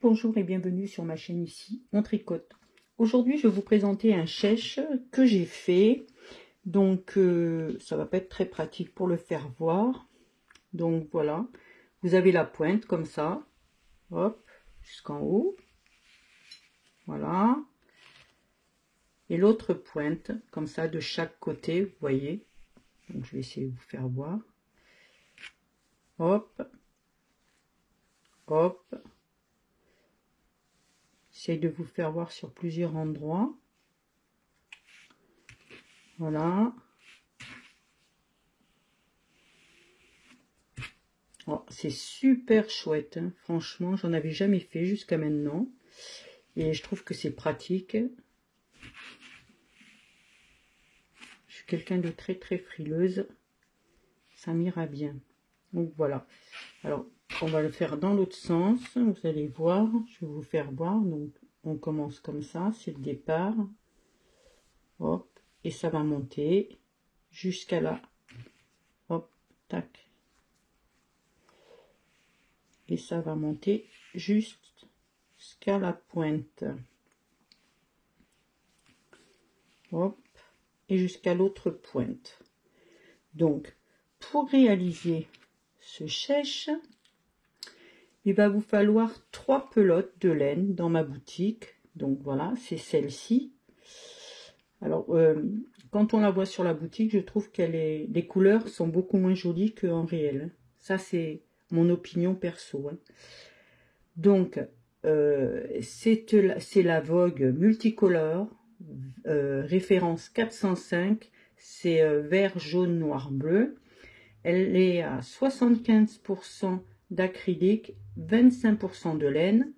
Bonjour et bienvenue sur ma chaîne ici, on tricote. Aujourd'hui je vais vous présenter un chèche que j'ai fait. Donc ça va pas être très pratique pour le faire voir. Donc voilà, vous avez la pointe comme ça, hop, jusqu'en haut. Voilà. Et l'autre pointe comme ça de chaque côté, vous voyez. Donc je vais essayer de vous faire voir. Hop. Hop. J'essaie de vous faire voir sur plusieurs endroits. Voilà. Oh, c'est super chouette, hein. Franchement, j'en avais jamais fait jusqu'à maintenant. Et je trouve que c'est pratique. Je suis quelqu'un de très frileuse. Ça m'ira bien. Donc voilà. Alors, on va le faire dans l'autre sens. Vous allez voir. Je vais vous faire voir. Donc, on commence comme ça. C'est le départ. Hop. Et ça va monter jusqu'à là. Hop. Tac. Et ça va monter jusqu'à la pointe. Hop. Et jusqu'à l'autre pointe. Donc, pour réaliser ce chèche, il va vous falloir 3 pelotes de laine dans ma boutique. Donc voilà, c'est celle-ci. Alors, quand on la voit sur la boutique, je trouve les couleurs sont beaucoup moins jolies qu'en réel. Ça, c'est mon opinion perso, hein. Donc, c'est la Vogue multicolore, référence 405, c'est vert, jaune, noir, bleu. Elle est à 75% d'acrylique, 25% de laine,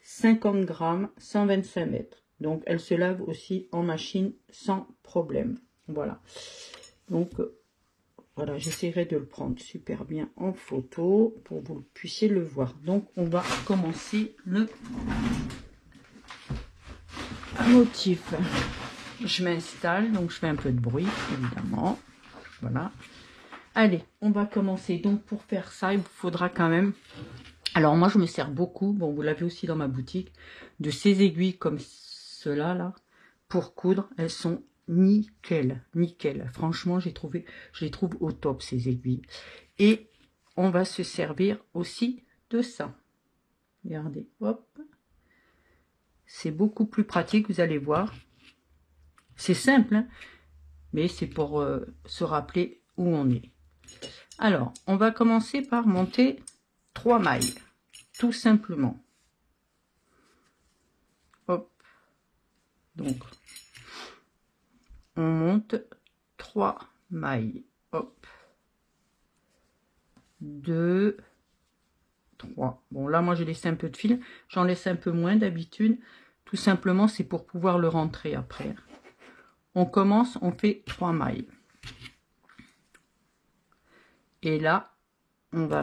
50 grammes, 125 mètres. Donc, elle se lave aussi en machine sans problème. Voilà. Donc, voilà, j'essaierai de le prendre super bien en photo pour que vous puissiez le voir. Donc, on va commencer le motif. Je m'installe, donc je fais un peu de bruit, évidemment. Voilà. Allez, on va commencer. Donc, pour faire ça, il vous faudra quand même... Alors, moi, je me sers beaucoup, bon, vous l'avez aussi dans ma boutique, de ces aiguilles comme cela, là, pour coudre. Elles sont nickel, nickel. Franchement, je les trouve au top, ces aiguilles. Et on va se servir aussi de ça. Regardez, hop. C'est beaucoup plus pratique, vous allez voir. C'est simple, hein, mais c'est pour se rappeler où on est. Alors, on va commencer par monter 3 mailles, tout simplement. Hop. Donc, on monte 3 mailles. Hop. 2, 3. Bon, là, moi, j'ai laissé un peu de fil. J'en laisse un peu moins d'habitude. Tout simplement, c'est pour pouvoir le rentrer après. On commence, on fait 3 mailles. Et là, on va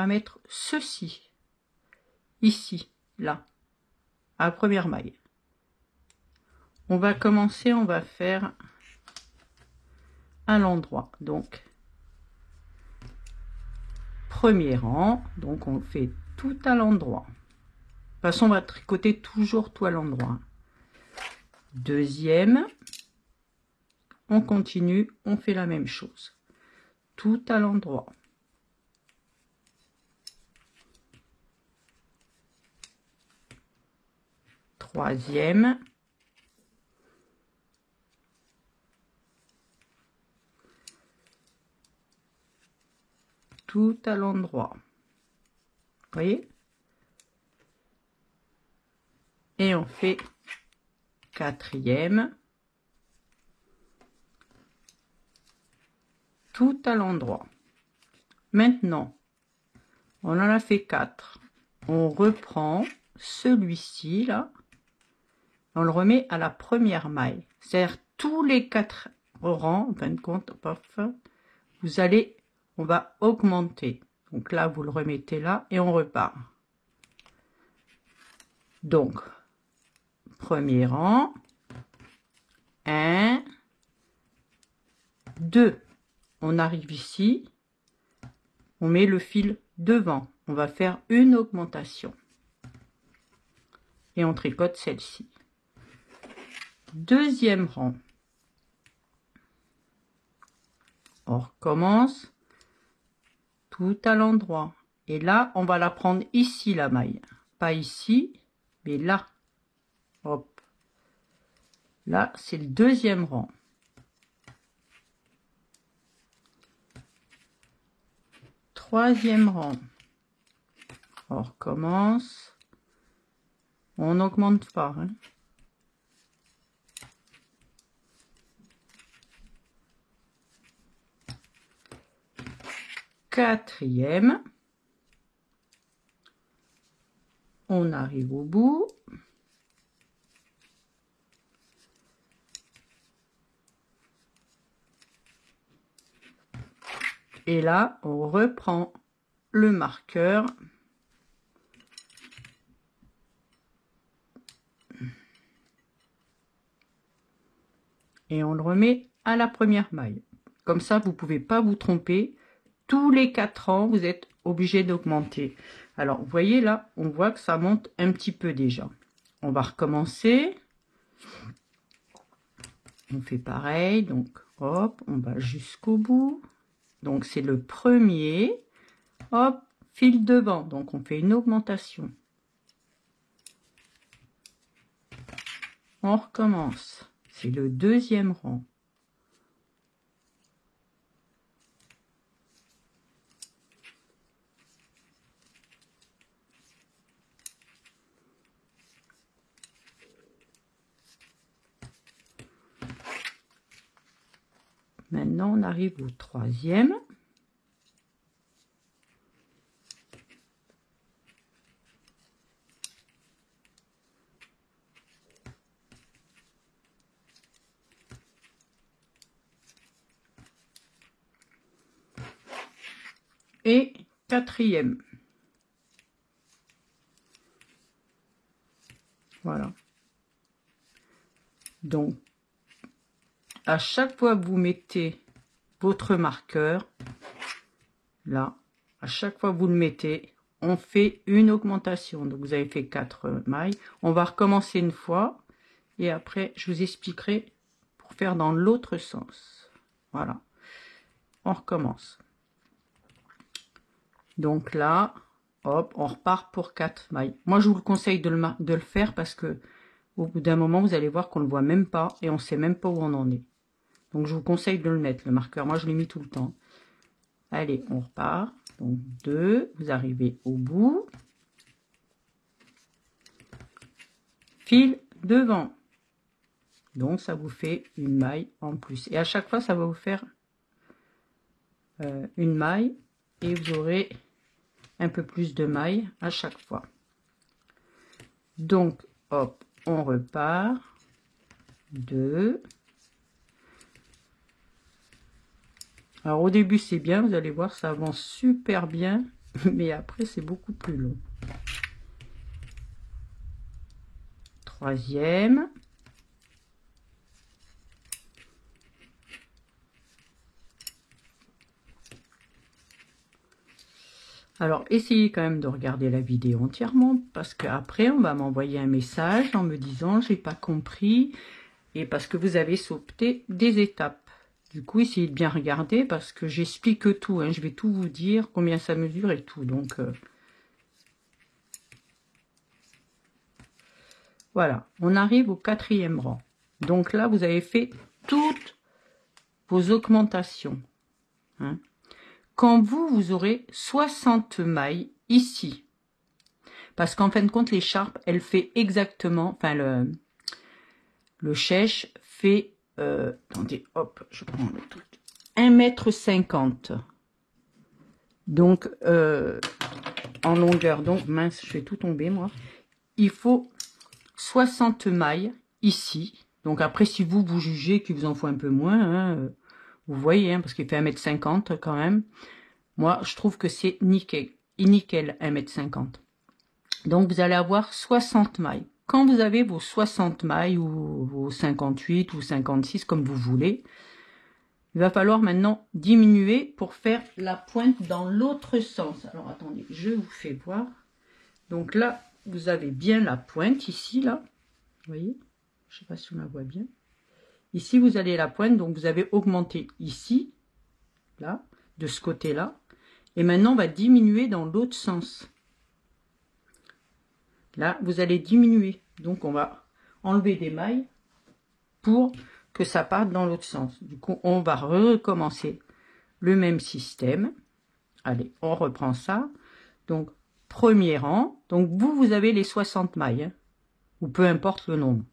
mettre ceci, ici, là, à la première maille. On va commencer, on va faire à l'endroit. Donc, premier rang, donc on fait tout à l'endroit. De toute façon, on va tricoter toujours tout à l'endroit. Deuxième, on continue, on fait la même chose. Tout à l'endroit. Troisième. Tout à l'endroit. Vous voyez? Et on fait quatrième. Tout à l'endroit. Maintenant, on en a fait 4. On reprend celui-ci là. On le remet à la première maille. C'est-à-dire tous les 4 rangs, en fin de compte, paf, vous allez, on va augmenter. Donc là, vous le remettez là et on repart. Donc, premier rang, 1, 2. On arrive ici, on met le fil devant. on va faire une augmentation. Et on tricote celle-ci. Deuxième rang. On recommence tout à l'endroit. Et là, on va la prendre ici, la maille. Pas ici, mais là. Hop. Là, c'est le deuxième rang. Troisième rang. On recommence. On n'augmente pas. Hein. Quatrième. On arrive au bout. Et là, on reprend le marqueur. Et on le remet à la première maille. Comme ça, vous ne pouvez pas vous tromper. Tous les 4 rangs, vous êtes obligé d'augmenter. Alors, vous voyez là, on voit que ça monte un petit peu déjà. On va recommencer. On fait pareil. Donc, hop, on va jusqu'au bout. Donc, c'est le premier. Hop, fil devant. Donc, on fait une augmentation. On recommence. C'est le deuxième rang. Maintenant, on arrive au troisième. Et quatrième. Voilà. Donc, à chaque fois que vous mettez votre marqueur, là, à chaque fois que vous le mettez, on fait une augmentation. Donc, vous avez fait 4 mailles. On va recommencer une fois. Et après, je vous expliquerai pour faire dans l'autre sens. Voilà. On recommence. Donc là, hop, on repart pour 4 mailles. Moi, je vous le conseille de le faire parce que au bout d'un moment, vous allez voir qu'on ne le voit même pas et on ne sait même pas où on en est. Donc, je vous conseille de le mettre, le marqueur. Moi, je l'ai mis tout le temps. Allez, on repart. Donc, 2, vous arrivez au bout. Fil devant. Donc, ça vous fait une maille en plus. Et à chaque fois, ça va vous faire une maille. Et vous aurez un peu plus de mailles à chaque fois. Donc, hop, on repart. 2. Alors, au début, c'est bien. Vous allez voir, ça avance super bien. Mais après, c'est beaucoup plus long. Troisième. Alors, essayez quand même de regarder la vidéo entièrement parce qu'après, on va m'envoyer un message en me disant « j'ai pas compris » et parce que vous avez sauté des étapes. Du coup, essayez de bien regarder parce que j'explique tout. Hein, je vais tout vous dire, combien ça mesure et tout. Donc, voilà. On arrive au quatrième rang. Donc là, vous avez fait toutes vos augmentations. Hein. Quand vous aurez 60 mailles ici, parce qu'en fin de compte, l'écharpe, elle fait exactement, enfin le chèche fait, attendez, hop, je prends le truc, 1,50 m. Donc, en longueur, donc mince, je fais tout tomber moi. Il faut 60 mailles ici. Donc après, si vous jugez qu'il vous en faut un peu moins, hein, vous voyez, hein, parce qu'il fait 1,50 m quand même. Moi, je trouve que c'est nickel, 1,50 m. Donc, vous allez avoir 60 mailles. Quand vous avez vos 60 mailles, ou vos 58, ou 56, comme vous voulez, Il va falloir maintenant diminuer pour faire la pointe dans l'autre sens. Alors attendez, je vous fais voir. Donc là, vous avez bien la pointe ici, là. Vous voyez? Je ne sais pas si on la voit bien. Ici, vous avez la pointe, donc vous avez augmenté ici, là, de ce côté-là. Et maintenant, on va diminuer dans l'autre sens. Là, vous allez diminuer. Donc, on va enlever des mailles pour que ça parte dans l'autre sens. Du coup, on va recommencer le même système. Allez, on reprend ça. Donc, premier rang. Donc, vous avez les 60 mailles, hein, ou peu importe le nombre.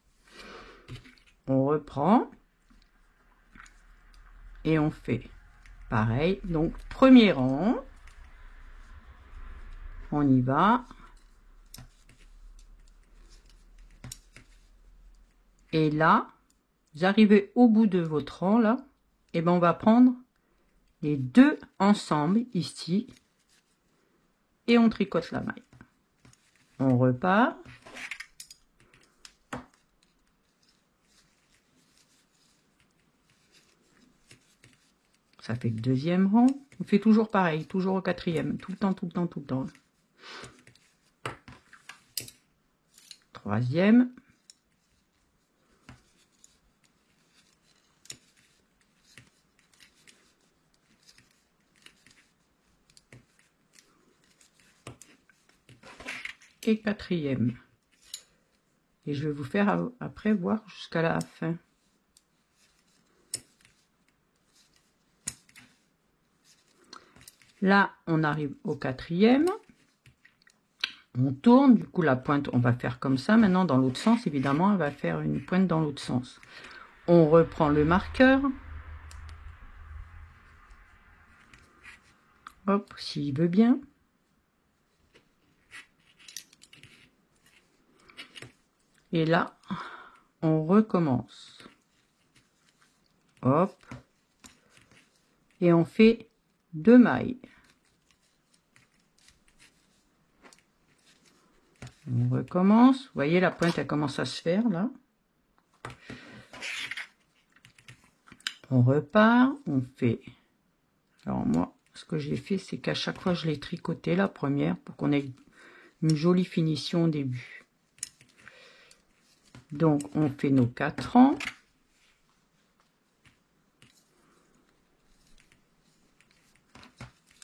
On reprend. Et on fait pareil. Donc, premier rang. On y va. Et là, vous arrivez au bout de votre rang, là. Et ben, on va prendre les deux ensemble, ici. Et on tricote la maille. On repart. Ça fait le deuxième rang. On fait toujours pareil, toujours au quatrième. Tout le temps, tout le temps, tout le temps. Troisième. Et quatrième. Et je vais vous faire après voir jusqu'à la fin. Là, on arrive au quatrième. On tourne, du coup la pointe, on va faire comme ça. Maintenant, dans l'autre sens, évidemment, elle va faire une pointe dans l'autre sens. On reprend le marqueur. Hop, s'il veut bien. Et là, on recommence. Hop. Et on fait 2 mailles. On recommence. Vous voyez, la pointe, elle commence à se faire, là. On repart. On fait... Alors, moi, ce que j'ai fait, c'est qu'à chaque fois, je l'ai tricoté, la première, pour qu'on ait une jolie finition au début. Donc, on fait nos 4 rangs.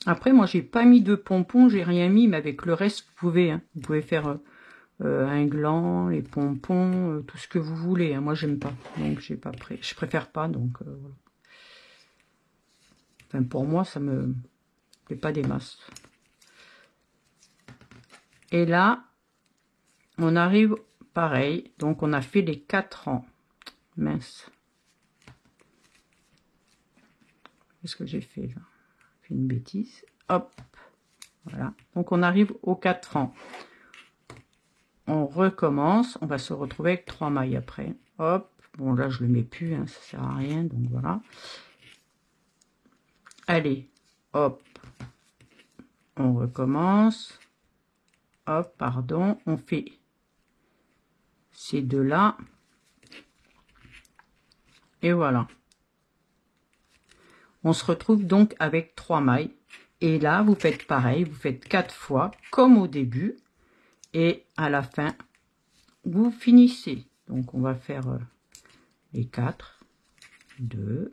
Après, moi, j'ai pas mis de pompons, j'ai rien mis, mais avec le reste, vous pouvez. Hein. Vous pouvez faire un gland, les pompons, tout ce que vous voulez. Hein. Moi, j'aime pas, donc j'ai pas pris. Je préfère pas, donc voilà. Enfin, pour moi, ça me plaît pas des masses. Et là, on arrive pareil. Donc, on a fait les 4 rangs. Mince. Qu'est-ce que j'ai fait là? J'ai fait une bêtise. Hop. Voilà. Donc, on arrive aux 4 rangs. On recommence. On va se retrouver avec 3 mailles après. Hop. Bon, là, je le mets plus. Hein, ça sert à rien. Donc, voilà. Allez. Hop. On recommence. Hop, pardon. On fait ces deux-là. Et voilà. On se retrouve donc avec 3 mailles. Et là, vous faites pareil. Vous faites 4 fois, comme au début. Et à la fin, vous finissez. Donc, on va faire les 4. 2.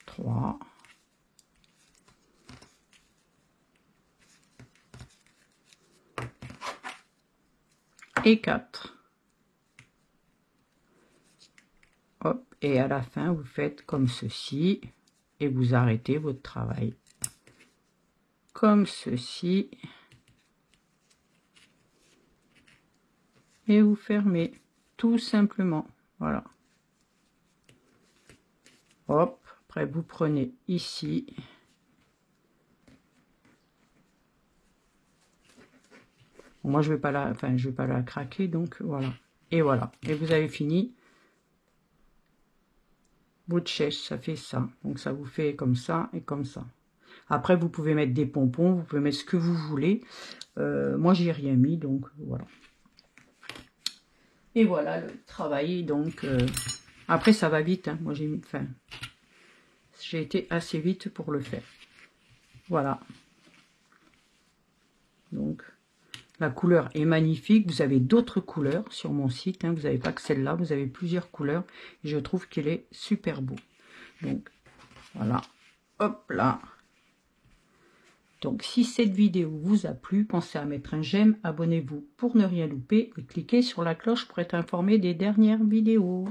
3. Et 4. Hop, et à la fin, vous faites comme ceci et vous arrêtez votre travail. Comme ceci. Et vous fermez, tout simplement. Voilà. Hop, après vous prenez ici. Moi, je vais pas la craquer, donc voilà. Et voilà. Et vous avez fini votre chaise, ça fait ça. Donc, ça vous fait comme ça et comme ça. Après, vous pouvez mettre des pompons, vous pouvez mettre ce que vous voulez. Moi, j'ai rien mis, donc voilà. Et voilà le travail. Donc, après, ça va vite. Hein. Moi, j'ai été assez vite pour le faire. Voilà. Donc, la couleur est magnifique. Vous avez d'autres couleurs sur mon site. Hein. Vous n'avez pas que celle-là. Vous avez plusieurs couleurs. Et je trouve qu'il est super beau. Donc, voilà. Hop là. Donc, si cette vidéo vous a plu, pensez à mettre un j'aime, abonnez-vous pour ne rien louper et cliquez sur la cloche pour être informé des dernières vidéos.